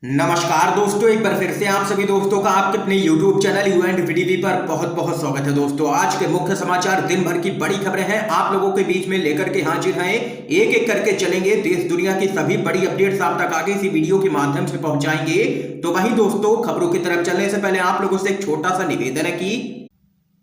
नमस्कार दोस्तों, एक बार फिर से आप सभी दोस्तों का आपके अपने YouTube चैनल यू एंड वीडीवी पर बहुत बहुत स्वागत है। दोस्तों, आज के मुख्य समाचार, दिन भर की बड़ी खबरें हैं, आप लोगों के बीच में लेकर के हाजिर हैं। एक एक करके चलेंगे, देश दुनिया की सभी बड़ी अपडेट्स आप तक आगे इसी वीडियो के माध्यम से पहुंचाएंगे। तो वहीं दोस्तों, खबरों की तरफ चलने से पहले आप लोगों से एक छोटा सा निवेदन है कि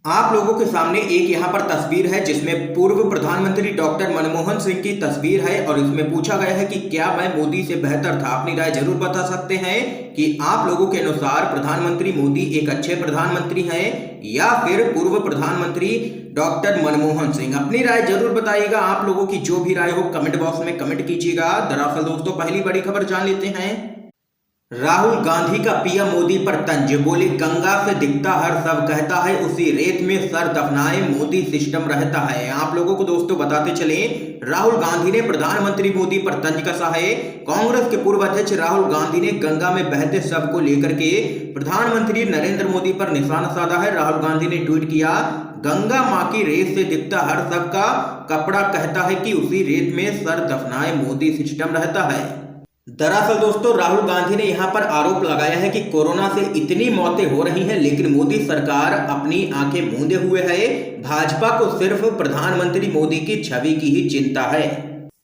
आप लोगों के सामने एक यहाँ पर तस्वीर है जिसमें पूर्व प्रधानमंत्री डॉक्टर मनमोहन सिंह की तस्वीर है और इसमें पूछा गया है कि क्या मैं मोदी से बेहतर था। अपनी राय जरूर बता सकते हैं कि आप लोगों के अनुसार प्रधानमंत्री मोदी एक अच्छे प्रधानमंत्री हैं या फिर पूर्व प्रधानमंत्री डॉक्टर मनमोहन सिंह। अपनी राय जरूर बताइएगा। आप लोगों की जो भी राय हो कमेंट बॉक्स में कमेंट कीजिएगा। दरअसल दोस्तों, पहली बड़ी खबर जान लेते हैं। राहुल गांधी का पीएम मोदी पर तंज, बोले गंगा से दिखता हर सब, कहता है उसी रेत में सर दफनाए मोदी सिस्टम रहता है। आप लोगों को दोस्तों बताते चले, राहुल गांधी ने प्रधानमंत्री मोदी पर तंज कसा है। कांग्रेस के पूर्व अध्यक्ष राहुल गांधी ने गंगा में बहते शव को लेकर के प्रधानमंत्री नरेंद्र मोदी पर निशाना साधा है। राहुल गांधी ने ट्वीट किया, गंगा माँ की रेत से दिखता हर सब का कपड़ा, कहता है कि उसी रेत में सर दफनाए मोदी सिस्टम रहता है। दरअसल दोस्तों, राहुल गांधी ने यहां पर आरोप लगाया है कि कोरोना से इतनी मौतें हो रही हैं लेकिन मोदी सरकार अपनी आंखें मूंदे हुए है। भाजपा को सिर्फ प्रधानमंत्री मोदी की छवि की ही चिंता है।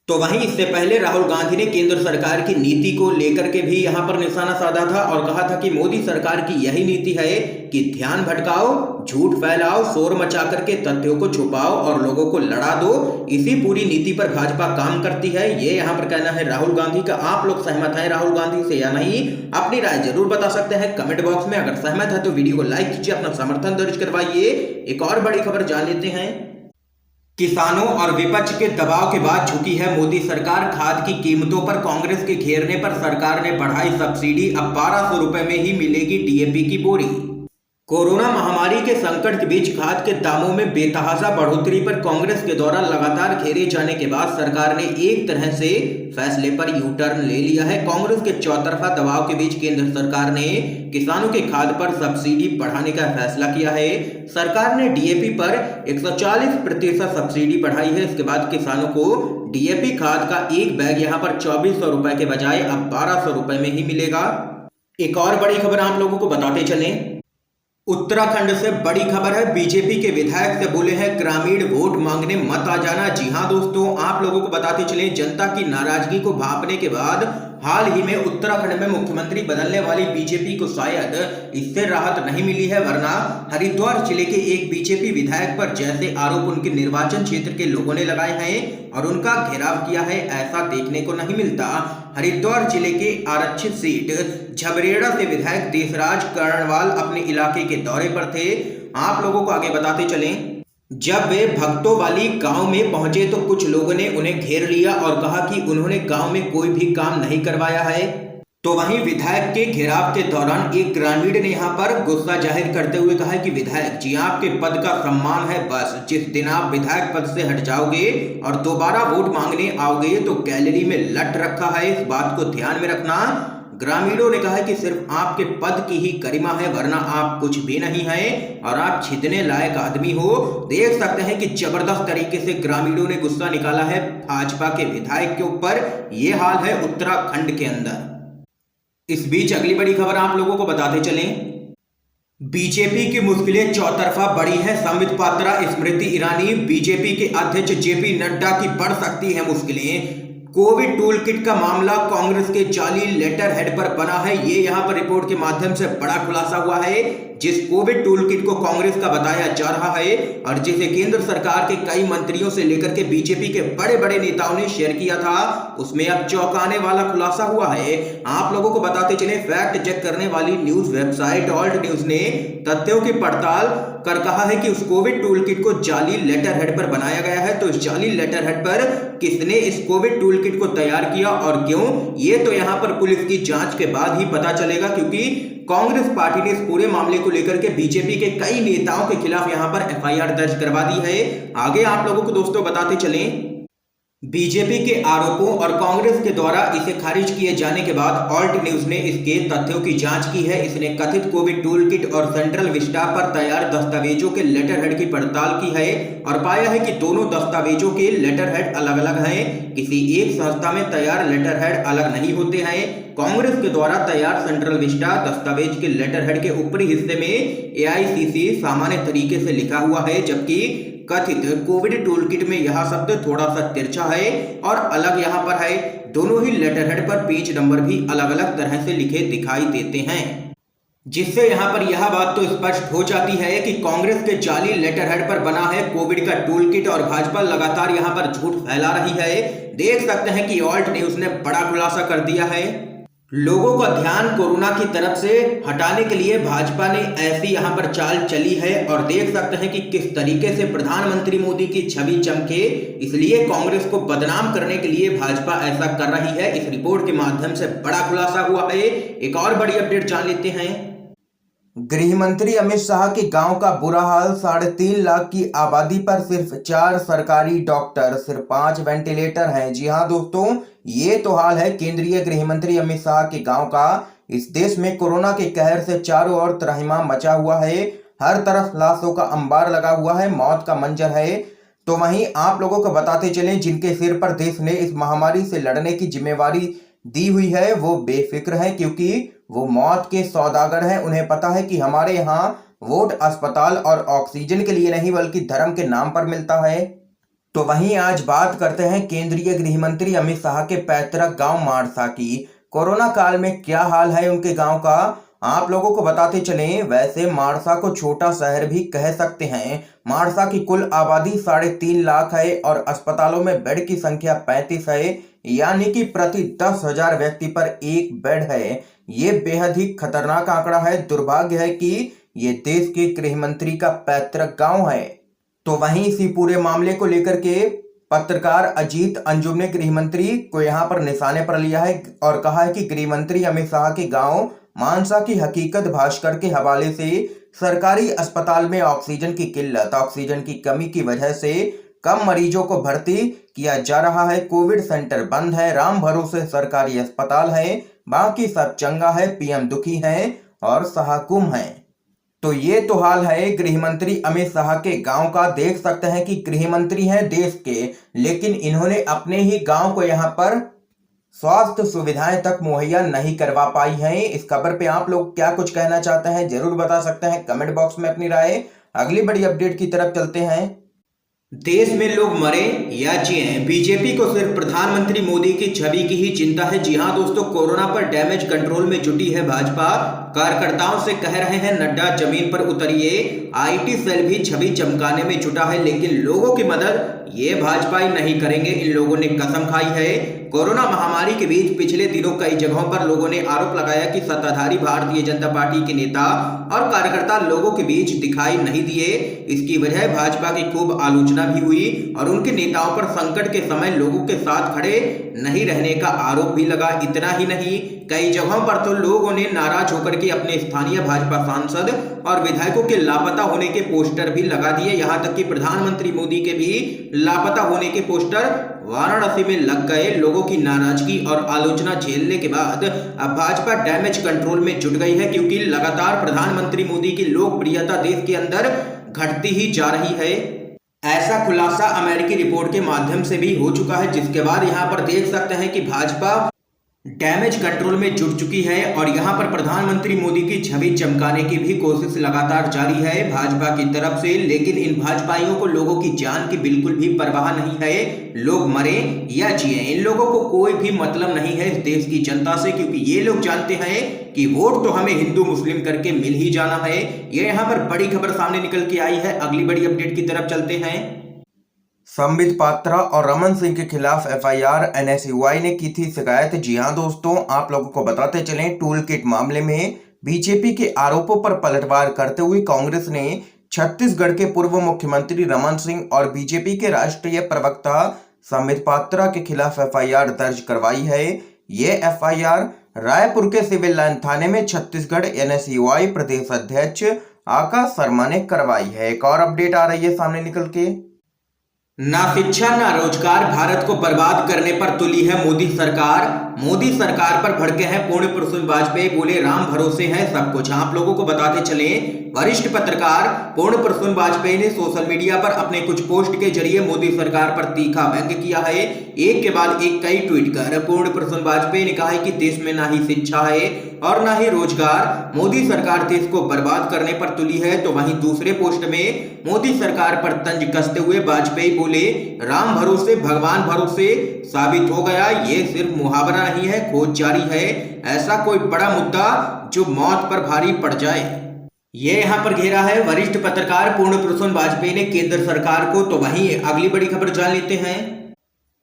तो वहीं इससे पहले राहुल गांधी ने केंद्र सरकार की नीति को लेकर के भी यहां पर निशाना साधा था और कहा था कि मोदी सरकार की यही नीति है कि ध्यान भटकाओ, झूठ फैलाओ, शोर मचा करके तथ्यों को छुपाओ और लोगों को लड़ा दो। इसी पूरी नीति पर भाजपा काम करती है, ये यहां पर कहना है राहुल गांधी का। आप लोग सहमत हैं राहुल गांधी से या नहीं? अपनी राय जरूर बता सकते हैं कमेंट बॉक्स में। अगर सहमत है तो वीडियो को लाइक कीजिए, अपना समर्थन दर्ज करवाइए। एक और बड़ी खबर जान लेते हैं। किसानों और विपक्ष के दबाव के बाद झुकी है मोदी सरकार। खाद की कीमतों पर कांग्रेस के घेरने पर सरकार ने बढ़ाई सब्सिडी, अब 1200 रुपए में ही मिलेगी डीएपी की बोरी। कोरोना महामारी के संकट के बीच खाद के दामों में बेतहाशा बढ़ोतरी पर कांग्रेस के द्वारा लगातार घेरे जाने के बाद सरकार ने एक तरह से फैसले पर यू टर्न ले लिया है। कांग्रेस के चौतरफा दबाव के बीच केंद्र सरकार ने किसानों के खाद पर सब्सिडी बढ़ाने का फैसला किया है। सरकार ने डीएपी पर 140% सब्सिडी बढ़ाई है। इसके बाद किसानों को डीएपी खाद का एक बैग यहां पर 2400 रुपए के बजाय अब 1200 रुपए में ही मिलेगा। एक और बड़ी खबर आप लोगों को बताते चलें। उत्तराखंड से बड़ी खबर है। बीजेपी के विधायक से बोले हैं ग्रामीण वोट मांगने मत आ जाना। जी हां दोस्तों, आप लोगों को बताते चलें, जनता की नाराजगी को भांपने के बाद हाल ही में उत्तराखंड में मुख्यमंत्री बदलने वाली बीजेपी को शायद इससे राहत नहीं मिली है, वरना हरिद्वार जिले के एक बीजेपी विधायक पर जैसे आरोप उनके निर्वाचन क्षेत्र के लोगों ने लगाए हैं और उनका घेराव किया है, ऐसा देखने को नहीं मिलता। हरिद्वार जिले के आरक्षित सीट झबरेड़ा से विधायक देशराज कर्णवाल अपने इलाके के दौरे पर थे। आप लोगों को आगे बताते चलें, जब वे भक्तों वाली गांव में पहुंचे तो कुछ लोगों ने उन्हें घेर लिया और कहा कि उन्होंने गांव में कोई भी काम नहीं करवाया है। तो वहीं विधायक के घेराव के दौरान एक ग्रामीण ने यहां पर गुस्सा जाहिर करते हुए कहा कि विधायक जी, आपके पद का सम्मान है, बस जिस दिन आप विधायक पद से हट जाओगे और दोबारा वोट मांगने आओगे तो गैलरी में लट रखा है, इस बात को ध्यान में रखना। ग्रामीणों ने कहा कि सिर्फ आपके पद की ही गरिमा है, वरना आप कुछ भी नहीं हैं और आप छिदने लायक आदमी हो। देख सकते हैं कि जबरदस्त तरीके से ग्रामीणों ने गुस्सा निकाला है भाजपा के विधायक के ऊपर। यह हाल है उत्तराखंड के अंदर। इस बीच अगली बड़ी खबर आप लोगों को बताते चलें। बीजेपी की मुश्किलें चौतरफा बढ़ी है। संबित पात्रा, स्मृति ईरानी, बीजेपी के अध्यक्ष जेपी नड्डा की बढ़ सकती है मुश्किलें। कोविड टूल किट का मामला कांग्रेस के जाली लेटर हेड पर बना है। ये यहां पर रिपोर्ट के माध्यम से बड़ा खुलासा हुआ है। जिस कोविड टूल किट को कांग्रेस का बताया जा रहा है और जिसे केंद्र सरकार के कई मंत्रियों से लेकर के बीजेपी के बड़े बड़े नेताओं ने शेयर किया था, उसमें अब चौंकाने वाला खुलासा हुआ है। आप लोगों को बताते चले, फैक्ट चेक करने वाली न्यूज वेबसाइट ऑल्ट न्यूज ने तथ्यों की पड़ताल कर कहा है कि उस कोविड टूल किट को जाली लेटर हेड पर बनाया गया है। तो इस जाली लेटर हेड पर किसने इस कोविड टूल किट को तैयार किया और क्यों, ये तो यहां पर पुलिस की जांच के बाद ही पता चलेगा, क्योंकि कांग्रेस पार्टी ने इस पूरे मामले को लेकर के बीजेपी के कई नेताओं के खिलाफ यहां पर एफआईआर दर्ज करवा दी है। आगे आप लोगों को दोस्तों बताते चलें, बीजेपी के आरोपों और कांग्रेस के द्वारा इसे खारिज किए जाने के बाद ऑल्ट न्यूज ने इसके तथ्यों की जांच की है। इसने कथित कोविड टूल किट और सेंट्रल विस्टा पर तैयार दस्तावेजों के लेटर हेड की पड़ताल की है और पाया है कि दोनों दस्तावेजों के लेटर हेड अलग अलग हैं। किसी एक संस्था में तैयार लेटर हेड अलग नहीं होते हैं। कांग्रेस के द्वारा तैयार सेंट्रल विस्टा दस्तावेज के लेटर हेड के ऊपरी हिस्से में एआईसीसी सामान्य तरीके से लिखा हुआ है, जबकि कथित कोविड टूल किट में यह शब्द थोड़ा सा तिरछा है और अलग यहाँ पर है। दोनों ही लेटर हेड पर पेज नंबर भी अलग अलग तरह से लिखे दिखाई देते हैं, जिससे यहाँ पर यह बात तो स्पष्ट हो जाती है कि कांग्रेस के जाली लेटर हेड पर बना है कोविड का टूल किट और भाजपा लगातार यहाँ पर झूठ फैला रही है। देख सकते हैं कि ऑल्ट न्यूज ने बड़ा खुलासा कर दिया है। लोगों का ध्यान कोरोना की तरफ से हटाने के लिए भाजपा ने ऐसी यहां पर चाल चली है और देख सकते हैं कि किस तरीके से प्रधानमंत्री मोदी की छवि चमके, इसलिए कांग्रेस को बदनाम करने के लिए भाजपा ऐसा कर रही है। इस रिपोर्ट के माध्यम से बड़ा खुलासा हुआ है। एक और बड़ी अपडेट जान लेते हैं। गृह मंत्री अमित शाह के गांव का बुरा हाल, 3.5 लाख की आबादी पर सिर्फ 4 सरकारी डॉक्टर, सिर्फ 5 वेंटिलेटर हैं। जी हां दोस्तों, ये तो हाल है केंद्रीय गृह मंत्री अमित शाह के गांव का। इस देश में कोरोना के कहर से चारों ओर त्राहिमाम मचा हुआ है। हर तरफ लाशों का अंबार लगा हुआ है, मौत का मंजर है। तो वहीं आप लोगों को बताते चलें, जिनके सिर पर देश ने इस महामारी से लड़ने की जिम्मेवारी दी हुई है वो बेफिक्र है, क्योंकि वो मौत के सौदागर हैं। उन्हें पता है कि हमारे यहाँ वोट अस्पताल और ऑक्सीजन के लिए नहीं बल्कि धर्म के नाम पर मिलता है। तो वहीं आज बात करते हैं केंद्रीय गृह मंत्री अमित शाह के पैतृक गांव मारसा की। कोरोना काल में क्या हाल है उनके गांव का, आप लोगों को बताते चलें। वैसे मारसा को छोटा शहर भी कह सकते हैं। मारसा की कुल आबादी 3.5 लाख है और अस्पतालों में बेड की संख्या 35 है, यानी कि प्रति 10,000 व्यक्ति पर एक बेड है। ये बेहद ही खतरनाक आंकड़ा है। दुर्भाग्य है कि ये देश के गृह मंत्री का पैतृक गांव है। तो वहीं इसी पूरे मामले को लेकर के पत्रकार अजीत अंजुम ने गृह मंत्री को यहां पर निशाने पर लिया है और कहा है कि गृह मंत्री अमित शाह के गांव मानसा की हकीकत भास्कर के हवाले से सरकारी अस्पताल में ऑक्सीजन की किल्लत, ऑक्सीजन की कमी की वजह से कम मरीजों को भर्ती किया जा रहा है। कोविड सेंटर बंद है, राम भरोसे सरकारी अस्पताल है, बाकी सब चंगा है, पीएम दुखी हैं और शाहकुम हैं। तो ये तो हाल है गृह मंत्री अमित शाह के गांव का। देख सकते हैं कि गृह मंत्री हैं देश के, लेकिन इन्होंने अपने ही गांव को यहां पर स्वास्थ्य सुविधाएं तक मुहैया नहीं करवा पाई हैं। इस खबर पे आप लोग क्या कुछ कहना चाहते हैं जरूर बता सकते हैं कमेंट बॉक्स में अपनी राय। अगली बड़ी अपडेट की तरफ चलते हैं। देश में लोग मरे या जिए, बीजेपी को सिर्फ प्रधानमंत्री मोदी की छवि की ही चिंता है। जी हां दोस्तों, कोरोना पर डैमेज कंट्रोल में जुटी है भाजपा। कार्यकर्ताओं से कह रहे हैं नड्डा जमीन पर उतरिए। आईटी सेल भी छवि चमकाने में जुटा है, लेकिन लोगों की मदद ये भाजपा ही नहीं करेंगे। इन लोगों ने कसम खाई है। कोरोना महामारी के बीच पिछले दिनों कई जगहों पर लोगों ने आरोप लगाया कि सत्ताधारी भारतीय जनता पार्टी के नेता और कार्यकर्ता लोगों के बीच दिखाई नहीं दिए। इसकी वजह भाजपा की खूब आलोचना भी हुई और उनके नेताओं पर संकट के समय लोगों के साथ खड़े नहीं रहने का आरोप भी लगा। इतना ही नहीं, कई जगहों पर तो लोगों ने नाराज होकर के अपने स्थानीय भाजपा सांसद और विधायकों के लापता होने के पोस्टर भी लगा दिए। यहां तक कि प्रधानमंत्री मोदी के भी लापता होने के पोस्टर वाराणसी में लग गए। लोगों की नाराजगी और आलोचना झेलने के बाद अब भाजपा डैमेज कंट्रोल में जुट गई है, क्योंकि लगातार प्रधानमंत्री मोदी की लोकप्रियता देश के अंदर घटती ही जा रही है। ऐसा खुलासा अमेरिकी रिपोर्ट के माध्यम से भी हो चुका है, जिसके बाद यहां पर देख सकते हैं कि भाजपा डैमेज कंट्रोल में जुट चुकी है और यहां पर प्रधानमंत्री मोदी की छवि चमकाने की भी कोशिश लगातार जारी है भाजपा की तरफ से। लेकिन इन भाजपाइयों को लोगों की जान की बिल्कुल भी परवाह नहीं है। लोग मरे या जिए, इन लोगों को कोई भी मतलब नहीं है इस देश की जनता से, क्योंकि ये लोग जानते हैं कि वोट तो हमें हिंदू मुस्लिम करके मिल ही जाना है। ये यहाँ पर बड़ी खबर सामने निकल के आई है। अगली बड़ी अपडेट की तरफ चलते हैं। संबित पात्रा और रमन सिंह के खिलाफ एफआईआर, एनएसयूआई ने की थी शिकायत। जी हां दोस्तों, आप लोगों को बताते चलें, टूल किट मामले में बीजेपी के आरोपों पर पलटवार करते हुए कांग्रेस ने छत्तीसगढ़ के पूर्व मुख्यमंत्री रमन सिंह और बीजेपी के राष्ट्रीय प्रवक्ता संबित पात्रा के खिलाफ एफआईआर दर्ज करवाई है। ये एफआईआर रायपुर के सिविल लाइन थाने में छत्तीसगढ़ एनएसयूआई प्रदेश अध्यक्ष आकाश शर्मा ने करवाई है। एक और अपडेट आ रही है सामने निकल के। ना शिक्षा ना रोजगार, भारत को बर्बाद करने पर तुली है मोदी सरकार। मोदी सरकार पर भड़के हैं पूर्ण प्रसून वाजपेयी, बोले राम भरोसे है सब कुछ। आप लोगों को बताते चले, वरिष्ठ पत्रकार पूर्ण प्रसून वाजपेयी ने सोशल मीडिया पर अपने कुछ पोस्ट के जरिए मोदी सरकार पर तीखा व्यंग्य किया है। एक के बाद एक कई ट्वीट कर पूर्ण प्रसून वाजपेयी ने कहा है कि देश में ना ही शिक्षा है और ना ही रोजगार, मोदी सरकार देश को बर्बाद करने पर तुली है। तो वहीं दूसरे पोस्ट में मोदी सरकार पर तंज कसते हुए वाजपेयी बोले, राम भरोसे भगवान भरोसे साबित हो गया, ये सिर्फ मुहावरा नहीं है, खोज जारी है, ऐसा कोई बड़ा मुद्दा जो मौत पर भारी पड़ जाए। ये यहां पर घेरा है वरिष्ठ पत्रकार पूर्ण प्रसून वाजपेयी ने केंद्र सरकार को। तो वहीं अगली बड़ी खबर जान लेते हैं।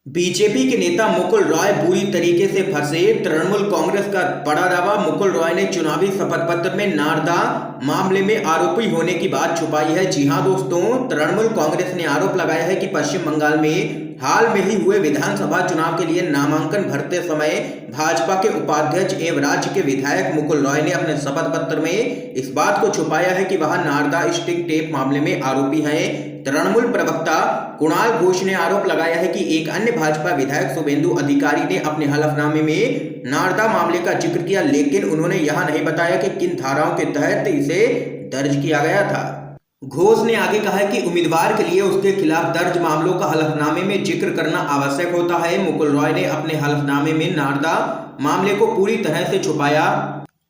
बीजेपी के नेता मुकुल रॉय बुरी तरीके से फंसे, तृणमूल कांग्रेस का बड़ा दावा। मुकुल रॉय ने चुनावी शपथ पत्र में नारदा मामले में आरोपी होने की बात छुपाई है। जी हां दोस्तों, तृणमूल कांग्रेस ने आरोप लगाया है कि पश्चिम बंगाल में हाल में ही हुए विधानसभा चुनाव के लिए नामांकन भरते समय भाजपा के उपाध्यक्ष एवं राज्य के विधायक मुकुल रॉय ने अपने शपथ पत्र में इस बात को छुपाया है कि वह नारदा स्टिंग टेप मामले में आरोपी हैं। तृणमूल प्रवक्ता कुणाल घोष ने आरोप लगाया है कि एक अन्य भाजपा विधायक शुभेंदु अधिकारी ने अपने हलफनामे में नारदा मामले का जिक्र किया, लेकिन उन्होंने यह नहीं बताया कि किन धाराओं के तहत इसे दर्ज किया गया था। घोष ने आगे कहा है कि उम्मीदवार के लिए उसके खिलाफ दर्ज मामलों का हलफनामे में जिक्र करना आवश्यक होता है। मुकुल रॉय ने अपने हलफनामे में नारदा मामले को पूरी तरह से छुपाया।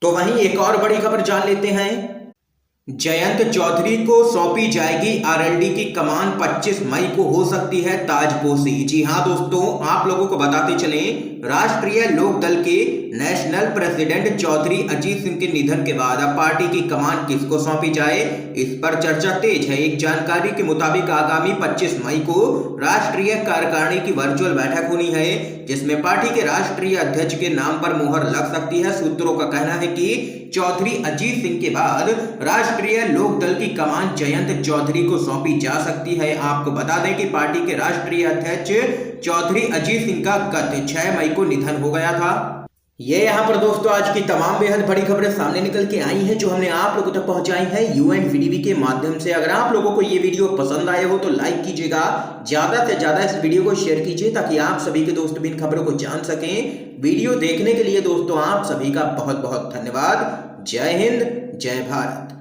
तो वहीं एक और बड़ी खबर जान लेते हैं। जयंत चौधरी को सौंपी जाएगी आरएलडी की कमान, 25 मई को हो सकती है ताजपोशी। जी हां दोस्तों, आप लोगों को बताते चलें, राष्ट्रीय लोक दल के नेशनल प्रेसिडेंट चौधरी अजीत सिंह के निधन के बाद अब पार्टी की कमान किसको सौंपी जाए, इस पर चर्चा तेज है। एक जानकारी के मुताबिक आगामी 25 मई को राष्ट्रीय कार्यकारिणी की वर्चुअल बैठक होनी है, जिसमें पार्टी के राष्ट्रीय अध्यक्ष के नाम पर मुहर लग सकती है। सूत्रों का कहना है कि चौधरी अजीत सिंह के बाद राष्ट्रीय लोक दल की कमान जयंत चौधरी को सौंपी जा सकती है। आपको बता दें कि पार्टी के राष्ट्रीय अध्यक्ष चौधरी अजीत सिंह का गत 6 मई को निधन हो गया था। ये यहाँ पर दोस्तों आज की तमाम बेहद बड़ी खबरें सामने निकल के आई हैं, जो हमने आप लोगों तक पहुंचाई हैं यूएनवीडीवी के माध्यम से। अगर आप लोगों को ये वीडियो पसंद आए हो तो लाइक कीजिएगा, ज्यादा से ज्यादा इस वीडियो को शेयर कीजिए ताकि आप सभी के दोस्त भी इन खबरों को जान सकें। वीडियो देखने के लिए दोस्तों आप सभी का बहुत बहुत धन्यवाद। जय हिंद, जय भारत।